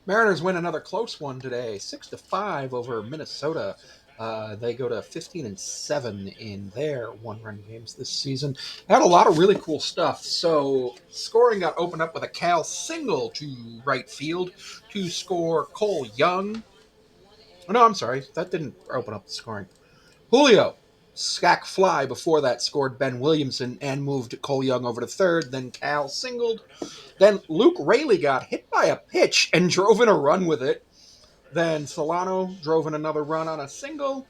Mariners win another close one today, 6-5 over Minnesota. They go to 15-7 in their one-run games this season. Had a lot of really cool stuff. So scoring got opened up with a Cal single to right field to score Cole Young. Oh, no, I'm sorry, that didn't open up the scoring. Julio, sac fly before that scored Ben Williamson and moved Cole Young over to third. Then Cal singled. Then Luke Raley got hit by a pitch and drove in a run with it. Then Solano drove in another run on a single,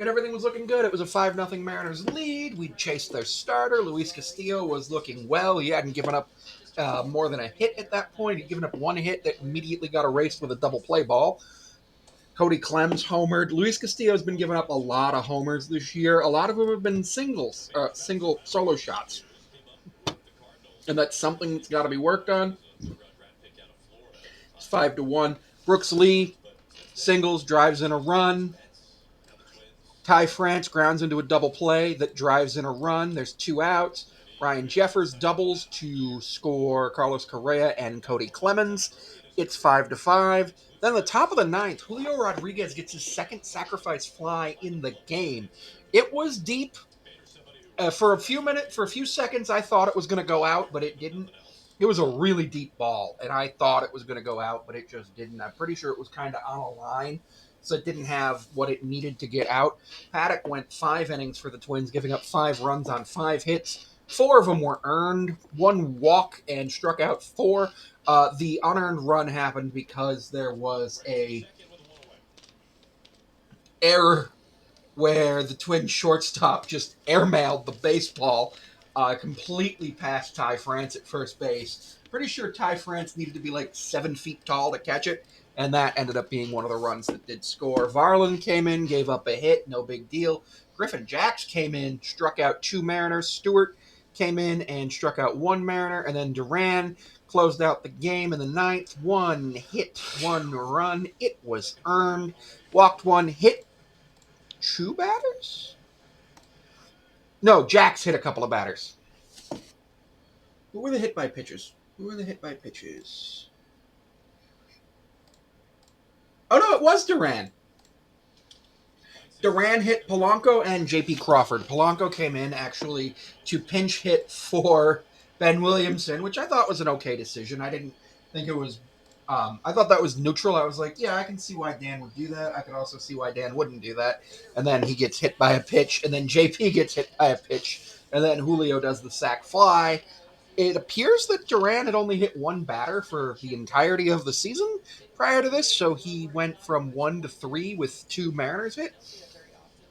and everything was looking good. It was a 5-0 Mariners lead. We'd chased their starter. Luis Castillo was looking well. He hadn't given up more than a hit at that point. He'd given up one hit that immediately got erased with a double play ball. Cody Clems homered. Luis Castillo has been giving up a lot of homers this year. A lot of them have been single solo shots. And that's something that's got to be worked on. It's 5-1. Brooks Lee singles, drives in a run. Ty France grounds into a double play that drives in a run. There's 2 outs. Ryan Jeffers doubles to score Carlos Correa and Cody Clemens. It's 5-5. Then the top of the ninth, Julio Rodriguez gets his second sacrifice fly in the game. It was deep. For a few seconds, I thought it was going to go out, but it didn't. It was a really deep ball, and I thought it was going to go out, but it just didn't. I'm pretty sure it was kind of on a line, so it didn't have what it needed to get out. Paddock went 5 innings for the Twins, giving up 5 runs on 5 hits. 4 of them were earned, 1 walk, and struck out 4. The unearned run happened because there was a error where the Twins shortstop just airmailed the baseball completely past Ty France at first base. Pretty sure Ty France needed to be like 7 feet tall to catch it, and that ended up being one of the runs that did score. Varland came in, gave up a hit, no big deal. Griffin Jacks came in, struck out 2 Mariners. Stewart came in and struck out 1 Mariner, and then Duran closed out the game in the ninth. 1 hit, 1 run. It was earned. Walked 1, hit 2 batters? No, Jacks hit a couple of batters. Who were the hit by pitches? Oh, no, it was Duran. Duran hit Polanco and J.P. Crawford. Polanco came in, actually, to pinch hit for Ben Williamson, which I thought was an okay decision. I didn't think it was... I thought that was neutral. I was like, yeah, I can see why Dan would do that. I could also see why Dan wouldn't do that. And then he gets hit by a pitch, and then JP gets hit by a pitch, and then Julio does the sac fly. It appears that Duran had only hit 1 batter for the entirety of the season prior to this, so he went from 1 to 3 with 2 Mariners hit.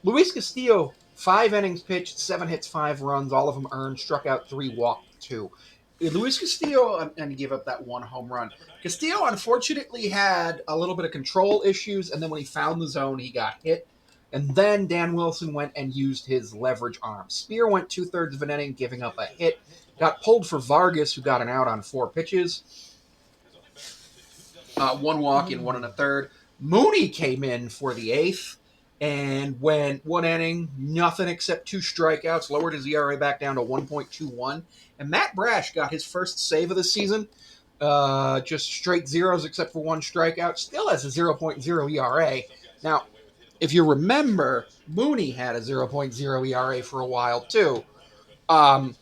Luis Castillo, 5 innings pitched, 7 hits, 5 runs, all of them earned, struck out 3, walked 2. Luis Castillo, and he gave up that 1 home run. Castillo, unfortunately, had a little bit of control issues, and then when he found the zone, he got hit. And then Dan Wilson went and used his leverage arm. Spear went 2/3 of an inning, giving up a hit. Got pulled for Vargas, who got an out on 4 pitches. 1 walk in 1 1/3. Mooney came in for the 8th and went 1 inning, nothing except 2 strikeouts, lowered his ERA back down to 1.21. And Matt Brash got his first save of the season. Just straight zeros except for 1 strikeout. Still has a 0.0 ERA. Now, if you remember, Mooney had a 0.0 ERA for a while, too. And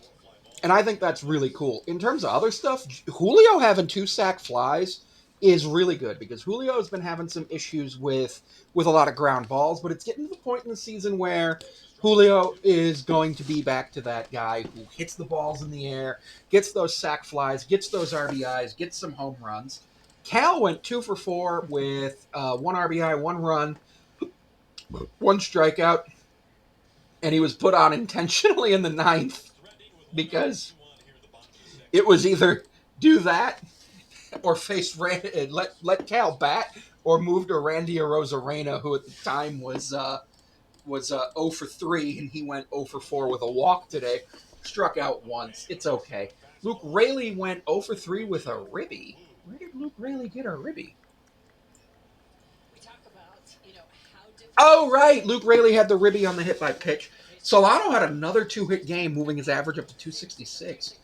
I think that's really cool. In terms of other stuff, Julio having 2 sac flies is really good because Julio has been having some issues with a lot of ground balls, but it's getting to the point in the season where Julio is going to be back to that guy who hits the balls in the air, gets those sac flies, gets those RBIs, gets some home runs. Cal went 2 for 4 with 1 RBI, 1 run, 1 strikeout, and he was put on intentionally in the ninth because it was either do that or face let Cal bat or move to Randy Arozarena, who at the time was 0 for 3, and he went 0 for 4 with a walk today. Struck out once. It's okay. Luke Raley went 0 for 3 with a ribby. Where did Luke Raley get a ribby? Oh, right. Luke Raley had the ribby on the hit by pitch. Solano had another 2-hit game, moving his average up to 266.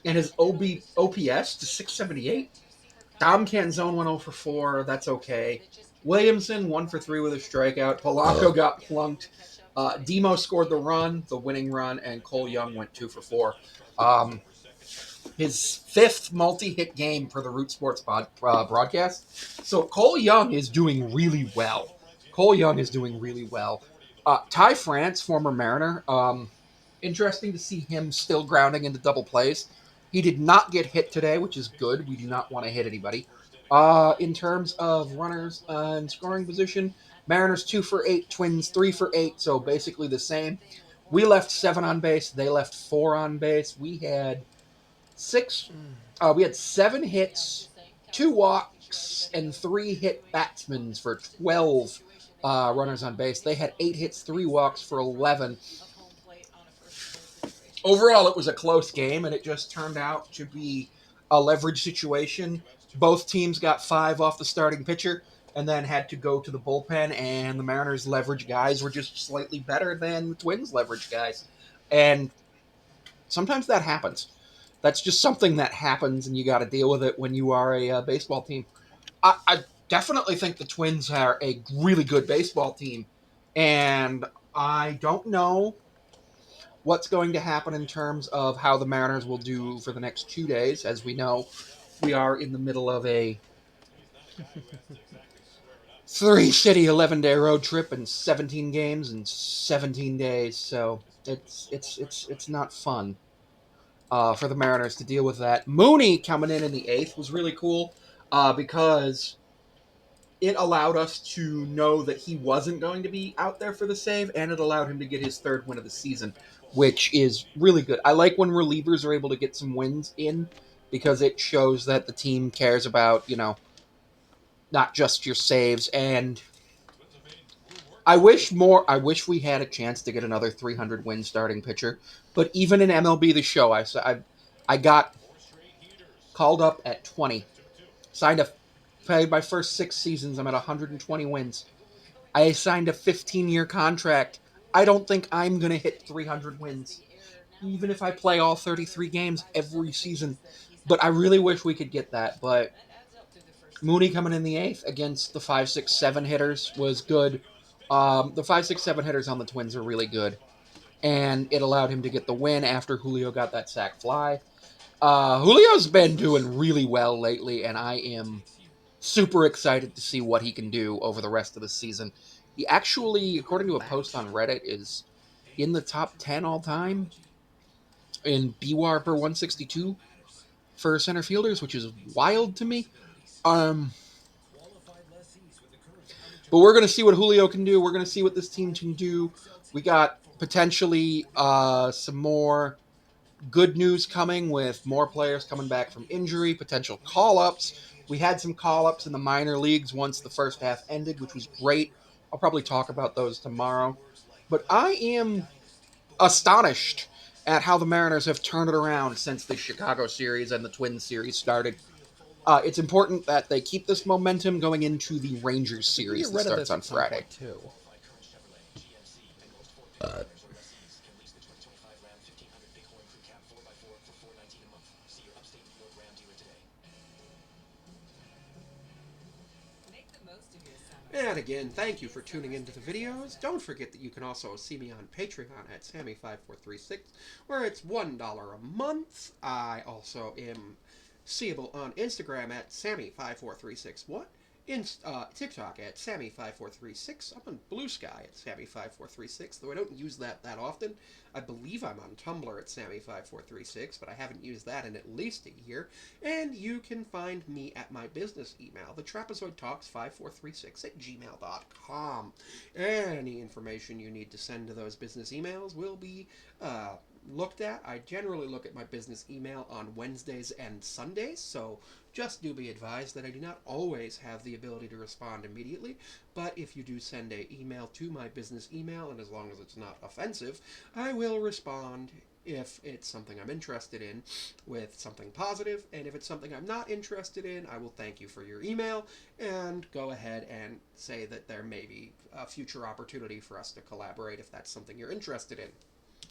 And his OPS to 678. Dom Canzone went 0 for 4. That's okay. Williamson 1 for 3 with a strikeout. Polanco got plunked. Demo scored the run, the winning run, and Cole Young went 2 for 4. His fifth multi-hit game for the Root Sports broadcast. So Cole Young is doing really well. Cole Young is doing really well. Ty France, former Mariner, interesting to see him still grounding into double plays. He did not get hit today, which is good. We do not want to hit anybody. In terms of runners in scoring position, Mariners 2 for 8, Twins 3 for 8, so basically the same. We left 7 on base. They left 4 on base. We had 7 hits, 2 walks, and 3 hit batsmen for 12 runners on base. They had 8 hits, 3 walks for 11. Overall, it was a close game, and it just turned out to be a leverage situation. Both teams got 5 off the starting pitcher and then had to go to the bullpen, and the Mariners' leverage guys were just slightly better than the Twins' leverage guys. And sometimes that happens. That's just something that happens, and you got to deal with it when you are a baseball team. I definitely think the Twins are a really good baseball team, and I don't know what's going to happen in terms of how the Mariners will do for the next 2 days. As we know, we are in the middle of a 3-city 11-day road trip and 17 games in 17 days, so it's not fun. For the Mariners to deal with that. Mooney coming in the 8th was really cool because it allowed us to know that he wasn't going to be out there for the save, and it allowed him to get his 3rd win of the season, which is really good. I like when relievers are able to get some wins in because it shows that the team cares about, not just your saves. And I wish we had a chance to get another 300 win starting pitcher. But even in MLB The Show, I got called up at 20. Played my first 6 seasons. I'm at 120 wins. I signed a 15-year contract. I don't think I'm going to hit 300 wins, even if I play all 33 games every season. But I really wish we could get that. But Mooney coming in the 8th against the 5, 6, 7 hitters was good. The 5, 6, 7 hitters on the Twins are really good. And it allowed him to get the win after Julio got that sac fly. Julio's been doing really well lately, and I am super excited to see what he can do over the rest of the season. He actually, according to a post on Reddit, is in the top 10 all time in BWAR per 162 for center fielders, which is wild to me. But we're going to see what Julio can do. We're going to see what this team can do. We got potentially some more good news coming with more players coming back from injury, potential call-ups. We had some call-ups in the minor leagues once the first half ended, which was great. I'll probably talk about those tomorrow. But I am astonished at how the Mariners have turned it around since the Chicago series and the Twins series started. It's important that they keep this momentum going into the Rangers series that starts on Friday. Too. And again, thank you for tuning into the videos. Don't forget that you can also see me on Patreon at Sammy5436, where it's $1 a month. I also am seeable on Instagram at Sammy5436. TikTok at Sammy5436. I'm on Blue Sky at Sammy5436, though I don't use that often. I believe I'm on Tumblr at Sammy5436, but I haven't used that in at least a year. And you can find me at my business email, thetrapezoidtalks5436 at gmail.com. Any information you need to send to those business emails will be looked at. I generally look at my business email on Wednesdays and Sundays, so just do be advised that I do not always have the ability to respond immediately, but if you do send an email to my business email, and as long as it's not offensive, I will respond if it's something I'm interested in with something positive, and if it's something I'm not interested in, I will thank you for your email and go ahead and say that there may be a future opportunity for us to collaborate if that's something you're interested in.